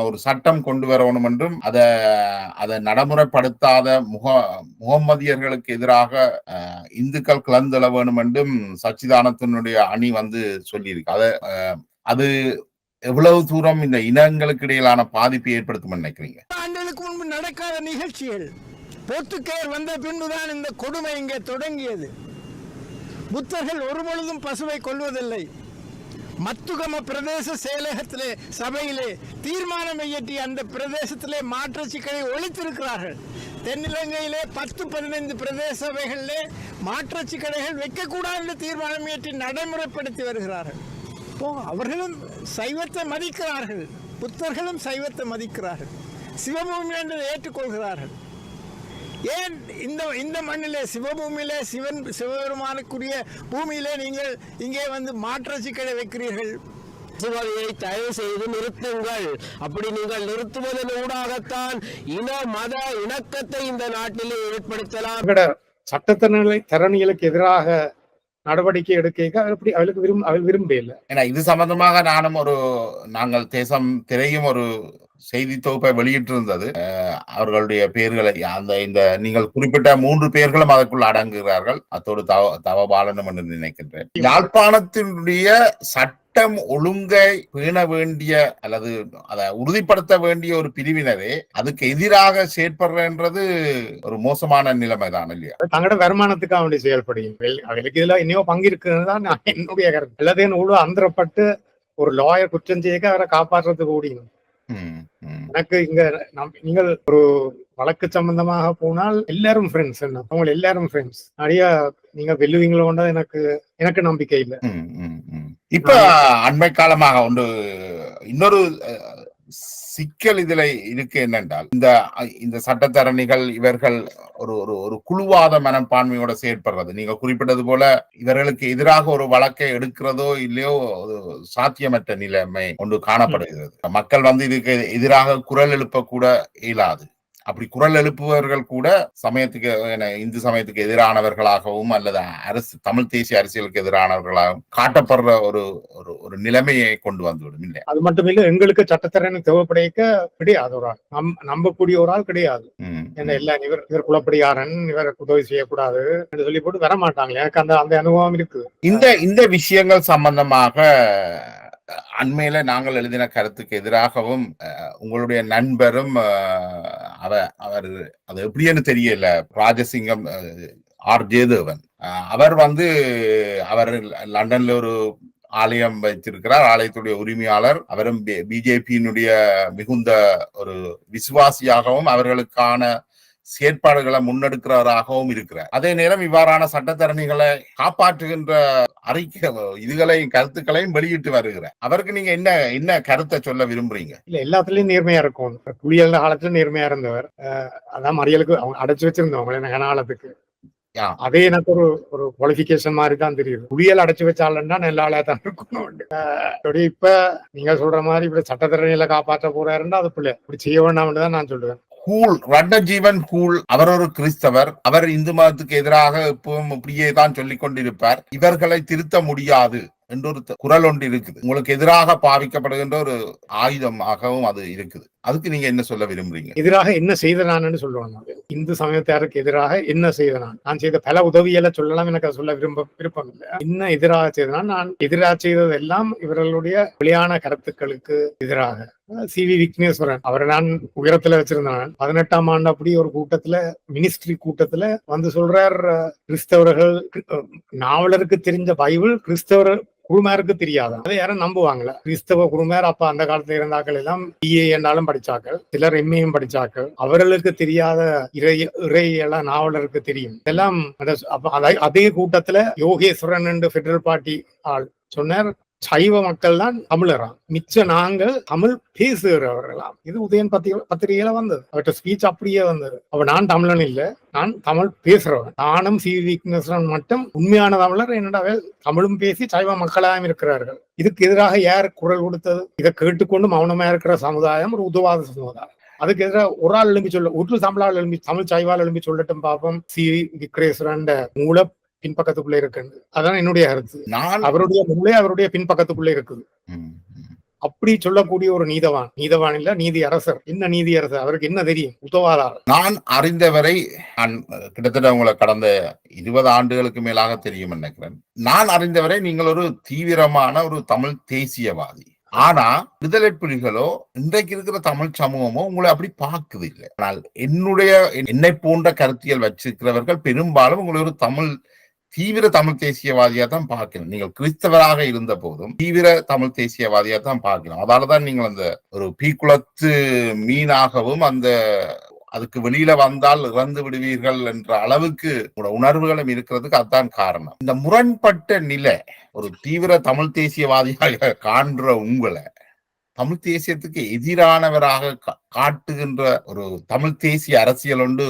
A: ஒரு சட்டம் கொண்டு வரணும் என்றும் அதை நடைமுறைப்படுத்தாத முகம்மதியர்களுக்கு எதிராக இந்துக்கள் கிளந்தெழ வேணும் என்றும் சச்சிதானந்தனுடைய அணி சொல்லியிருக்கு. அது எவ்வளவு தூரம் இந்த இனங்களுக்கு இடையிலான பாதிப்பை ஏற்படுத்தும் நினைக்கிறீங்க?
C: ஆண்டுகளுக்கு முன்பு நடக்காத நிகழ்ச்சிகள். போர்த்துகேயர் வந்த பின்புதான் இந்த கொடுமை இங்கே தொடங்கியது. புத்தர்கள் ஒரு பொழுதும் பசுவை கொல்வதில்லை. மத்துகம பிரதேச செயலகத்திலே சபையிலே தீர்மானம் இயற்றி அந்த பிரதேசத்திலே மாற்றச்சிக்கலை ஒழித்திருக்கிறார்கள். தென்னிலங்கையிலே 10-15 பிரதேச சபைகளிலே மாற்றச்சிக்கலைகள் வைக்கக்கூடாது என்று தீர்மானம் இயற்றி நடைமுறைப்படுத்தி வருகிறார்கள். அவர்களும் சைவத்தை மதிக்கிறார்கள், புத்தர்களும் சைவத்தை மதிக்கிறார்கள், சிவபூமி என்று ஏற்றுக்கொள்கிறார்கள். ஏன் இந்த மண்ணிலே சிவபூமியிலே சிவபெருமானுக்குரிய பூமியிலே நீங்கள் இங்கே மாற்றச்சிக்கலை வைக்கிறீர்கள்?
D: பசுவதையை தயவு செய்து நிறுத்துங்கள். அப்படி நீங்கள் நிறுத்துவதன் ஊடாகத்தான் மத இணக்கத்தை இந்த நாட்டிலே ஏற்படுத்தலாம்.
B: சட்டத்தரணிகளுக்கு எதிராக நடவடிக்கை எடுக்க அவள் விரும்பல.
A: ஏன்னா இது சம்பந்தமாக நாங்கள் தேசம் திரையும் ஒரு செய்தி தொகுப்பை வெளியிட்டிருந்தது. அவர்களுடைய பெயர்களை இந்த நீங்கள் குறிப்பிட்ட 3 பேர்களும் அதற்குள் அடங்குகிறார்கள். அத்தோடு தவபாலனும் என்று நினைக்கின்றேன். யாழ்ப்பாணத்தினுடைய சட்டம் ஒழுங்கை பேண வேண்டிய அல்லது அதை உறுதிப்படுத்த வேண்டிய ஒரு பிரிவினரே அதுக்கு எதிராக செயற்படுறது ஒரு மோசமான நிலைமை தான் இல்லையா?
B: தங்களோட வருமானத்துக்கு அவனுடைய செயல்படுயும். அவளுக்கு இதுல இன்னும் பங்கு இருக்குன்னு நான் என்னுடைய கருத்து. எல்லாத்தையும் அந்தரப்பட்டு ஒரு லாயர் குற்றம் செய்ய அவரை காப்பாற்றுறதுக்கு ஓடியும். எனக்கு இங்க நீங்கள் ஒரு வழக்கு சம்பந்தமாக போனால் எல்லாரும் ஃப்ரெண்ட்ஸ், என்ன அவங்க எல்லாரும் ஃப்ரெண்ட்ஸ். நிறைய நீங்க வெல்லுவீங்களோட எனக்கு நம்பிக்கை இல்லை.
A: இப்ப அண்மை காலமாக இன்னொரு சிக்கல் இதுல இருக்கு என்னென்றால், இந்த சட்டத்தரணிகள் இவர்கள் ஒரு குழுவாத மனப்பான்மையோட செயற்படுறது. நீங்க குறிப்பிட்டது போல இவர்களுக்கு எதிராக ஒரு வழக்கை எடுக்கிறதோ இல்லையோ சாத்தியமற்ற நிலைமை ஒன்று காணப்படுகிறது. மக்கள் இதுக்கு எதிராக குரல் எழுப்ப கூட இயலாது. அப்படி குரல் எழுப்புவர்கள் கூட இந்து சமயத்துக்கு எதிரானவர்களாகவும் அல்லது தமிழ் தேசிய அரசியலுக்கு எதிரானவர்களாகவும் காட்டப்படுற ஒரு நிலைமையை கொண்டு வந்துவிடும். இல்லை,
B: அது மட்டும் இல்ல, எங்களுக்கு சட்டத்தரணி தேவைப்படைக்க கிடையாது. ஒரு ஆள் நம்பக்கூடிய ஒரு ஆள் கிடையாது. இவர் குலப்படியாரன், இவருக்கு உதவி செய்யக்கூடாது என்று சொல்லி போட்டு வர மாட்டாங்க. எனக்கு அந்த அனுபவம் இருக்கு. இந்த விஷயங்கள் சம்பந்தமாக அண்மையில நாங்கள் எழுதின கருத்துக்கு எதிராகவும் உங்களுடைய நண்பரும் அவர் அது எப்படின்னு தெரியல, ராஜசிங்கம் ஆர் ஜெயதேவன், அவர் அவர் லண்டன்ல ஒரு ஆலயம் வைத்திருக்கிறார். ஆலயத்துடைய உரிமையாளர். அவரும் பிஜேபியினுடைய மிகுந்த ஒரு விசுவாசியாகவும் அவர்களுக்கான செயற்பாடுகளை முன்னெடுக்கிறவராகவும் இருக்கிறார். அதே நேரம் இவ்வாறான சட்டத்தரணிகளை காப்பாற்றுகின்ற இதுகளையும் கருத்துக்களையும் வெளியிட்டு வருகிறார். அவருக்கு நீங்க என்ன கருத்தை சொல்ல விரும்புறீங்க? இல்ல, எல்லாத்துலயும் நேர்மையா இருக்கும். புலியல் காலத்துல நேர்மையா இருந்தவர். அதான் மறியலுக்கு அவங்க அடைச்சு வச்சிருந்தவங்க காலத்துக்கு. அதே எனக்கு ஒரு குவாலிபிகேஷன் மாதிரி தான் தெரியுது. புலியல் அடைச்சு வச்சாலன்னா நல்ல ஆளா தான் இருக்கணும். இப்ப நீங்க சொல்ற மாதிரி இப்படி சட்டத்தரணிகளை காப்பாற்ற போறாருன்னா அது பிள்ளை இப்படி செய்ய வேண்டாம்னு தான் நான் சொல்லுவேன். ரட்னஜீவன் ஹூல் அவர் ஒரு கிறிஸ்தவர். அவர் இந்து மதத்துக்கு எதிராக எப்பவும் இப்படியே தான் சொல்லிக் கொண்டிருப்பார். இவர்களை திருத்த முடியாது என்ற ஒரு குரல் ஒன்று இருக்குது. உங்களுக்கு எதிராக பாவிக்கப்படுகின்ற ஒரு ஆயுதமாகவும் அது இருக்குது. அதுக்கு நீங்க என்ன சொல்ல விரும்புறீங்க? எதிராக என்ன செய்த நான் சொல்லுவேன். இந்து சமயத்தாருக்கு எதிராக என்ன செய்த நான் செய்த பல உதவியெல்லாம் சொல்லலாம். எனக்கு சொல்ல விருப்பம் இல்லை. என்ன எதிராக செய்தனா, நான் எதிராக செய்தது எல்லாம் இவர்களுடைய வெளியான கருத்துக்களுக்கு எதிராக. CV விக்னேஸ்வரன் அவரை நான் உயரத்துல வச்சிருந்தேன். 18ஆம் ஆண்டு அப்படி ஒரு கூட்டத்துல, மினிஸ்ட்ரி கூட்டத்துல சொல்றார், கிறிஸ்தவர்கள் நாவலருக்கு தெரிஞ்ச பைபிள் கிறிஸ்தவர் குருமாருக்கு தெரியாத, அதை யாரும் நம்புவாங்களா? கிறிஸ்தவ குருமார் அப்ப அந்த காலத்துல இருந்தாக்கள் எல்லாம் BA என்றாலும் படிச்சாக்கள், சிலர் MA படிச்சாக்கள். அவர்களுக்கு தெரியாத இறையெல்லாம் நாவலருக்கு தெரியும். இதெல்லாம் அதே கூட்டத்துல யோகேஸ்வரன் என்று பெடரல் பார்ட்டி ஆள் சொன்னார், சைவ மக்கள் தான் தமிழரா, மிச்ச நாங்கள் தமிழ் பேசுகிறவர்களாம். இது உதயன் பத்திரிகையில வந்தது. அவர்கிட்ட ஸ்பீச் அப்படியே வந்தது. அப்ப நான் தமிழன் இல்ல, நான் தமிழ் பேசுறவன். நானும் CV விக்னேஸ்வரன் மட்டும் உண்மையான தமிழர். என்னடா தமிழும் பேசி சைவ மக்களாகவும் இருக்கிறார்கள். இதுக்கு எதிராக யார் குரல் கொடுத்தது? இதை கேட்டுக்கொண்டு மௌனமா இருக்கிற சமுதாயம் ஒரு உதவாத சமுதாயம். அதுக்கு எதிராக ஒரு ஆள் எழும்பி சொல்ல, ஒரு தமிழ் சைவால் எழும்பி சொல்லட்டும் பாப்போம். CV விக்னேஸ்வரன் மூல பின்பக்கத்துக்குள்ள இருக்கு. அதான் என்னுடைய கருத்து. நான் அவருடைய மூளை அவருடைய பின்பக்கத்துக்குள்ள இருக்குது. அப்படி சொல்லக்கூடிய ஒரு நீதவான் இல்ல, நீதி அரசர். என்ன நீதி அரசர்? அவருக்கு என்ன தெரியும்? உதவாதார். நான் அறிந்தவரை, நான் கிட்டத்தட்ட உங்களை கடந்த 20 ஆண்டுகளுக்கு மேலாக தெரியும் நினைக்கிறேன். நான் அறிந்தவரை நீங்கள் ஒரு தீவிரமான ஒரு தமிழ் தேசியவாதி. ஆனா விடுதலை புலிகளோ இன்றைக்கு இருக்கிற தமிழ் சமூகமோ உங்களை அப்படி பார்க்குது இல்லை. ஆனால் என்னை போன்ற கருத்தியல் வச்சிருக்கிறவர்கள் பெரும்பாலும் உங்களை ஒரு தீவிர தமிழ் தேசியவாதியா தான் பார்க்கணும். நீங்கள் கிறிஸ்தவராக இருந்த போதும் தீவிர தமிழ் தேசியவாதியா தான் பார்க்கணும். அதாலதான் நீங்கள் அந்த ஒரு பீக்குளத்து மீனாகவும் அதுக்கு வெளியில வந்தால் இறந்து விடுவீர்கள் என்ற அளவுக்கு உணர்வுகளும் இருக்கிறதுக்கு அதுதான் காரணம். இந்த முரண்பட்ட நிலை, ஒரு தீவிர தமிழ் தேசியவாதியாக காண்ற உங்களை தமிழ் தேசியத்துக்கு எதிரானவராக காட்டுகின்ற ஒரு தமிழ் தேசிய அரசியல் ஒன்று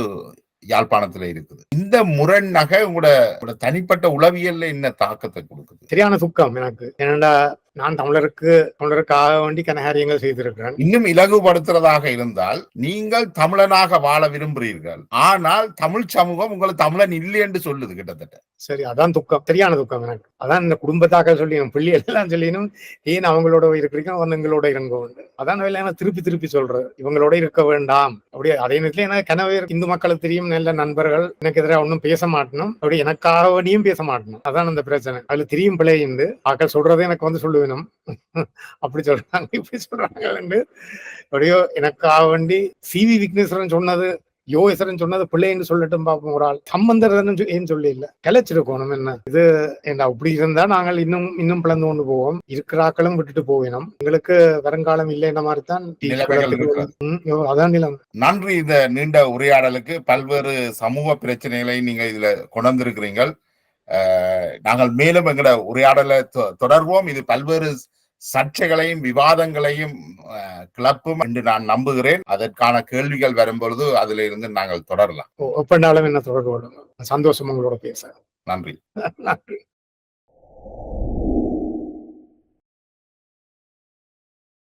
B: யாழ்ப்பாணத்துல இருக்குது. இந்த முரண்நகை உங்களோட தனிப்பட்ட உளவியல்ல என்ன தாக்கத்தை கொடுக்குது? சரியான துக்கம் எனக்கு. ஏன்னா நான் தமிழருக்காக வேண்டி கனகாரியங்கள் செய்திருக்கிறேன். இன்னும் இலகுபடுத்துறதாக இருந்தால், நீங்கள் தமிழனாக வாழ விரும்புகிறீர்கள், ஆனால் தமிழ் சமூகம் உங்களை தமிழன் இல்லை என்று சொல்லுது கிட்டத்தட்ட. சரி, அதான் துக்கம், சரியான துக்கம் எனக்கு. அதான் இந்த குடும்பத்தாக சொல்லி பிள்ளை எல்லாம் சொல்லினும், ஏன் அவங்களோட இருக்கிறீங்க, எங்களோட இருங்க. அதான் திருப்பி சொல்றது, இவங்களோட இருக்க வேண்டாம். அப்படியே அதே நேரத்துல எனக்கு கனவே இந்து மக்களுக்கு தெரியும், நல்ல நண்பர்கள், எனக்கு எதிராக ஒன்னும் பேச மாட்டணும், அப்படி எனக்காக வேண்டியும் பேச மாட்டணும். அதான் அந்த பிரச்சனை. அதுல தெரியும் பிள்ளைந்து ஆக்கள் சொல்றதே எனக்கு சொல்லுவேன், அப்படி சொல்றாங்க இப்படி சொல்றாங்க. அப்படியோ எனக்காக வேண்டி CV விக்னேஸ்வரன் சொன்னது யோகேஸ்வரன் சொன்னது பிள்ளைன்னு சொல்லட்டும் பார்ப்போம். ஒரு ஆள் சம்பந்தர் ஏன் சொல்லி இல்ல கிளச்சிருக்கணும் என்ன இது ஏண்டா இப்படி இருந்தா நாங்கள் இன்னும் பிளந்து கொண்டு போவோம். இருக்கிறாக்களும் விட்டுட்டு போவினோம். எங்களுக்கு வருங்காலம் இல்லை என்ற மாதிரி தான்
A: நிலைமைகள் இருக்கிறது.
B: அதான் நிலம்.
A: நன்றி. இந்த நீண்ட உரையாடலுக்கு பல்வேறு சமூக பிரச்சனைகளை நீங்க இதுல கொண்டிருக்கிறீர்கள். நாங்கள் மேலும் எங்களோட உரையாடலை தொடர்வோம். இது பல்வேறு சர்ச்சைகளையும் விவாதங்களையும் கிளப்பும் என்று நான் நம்புகிறேன். அதற்கான கேள்விகள் வரும்பொழுது அதுல இருந்து நாங்கள் தொடரலாம்.
B: ஒப்பண்டாலும் என்ன தொடர்பு சந்தோஷம் உங்களோட பேச.
A: நன்றி.
B: நன்றி.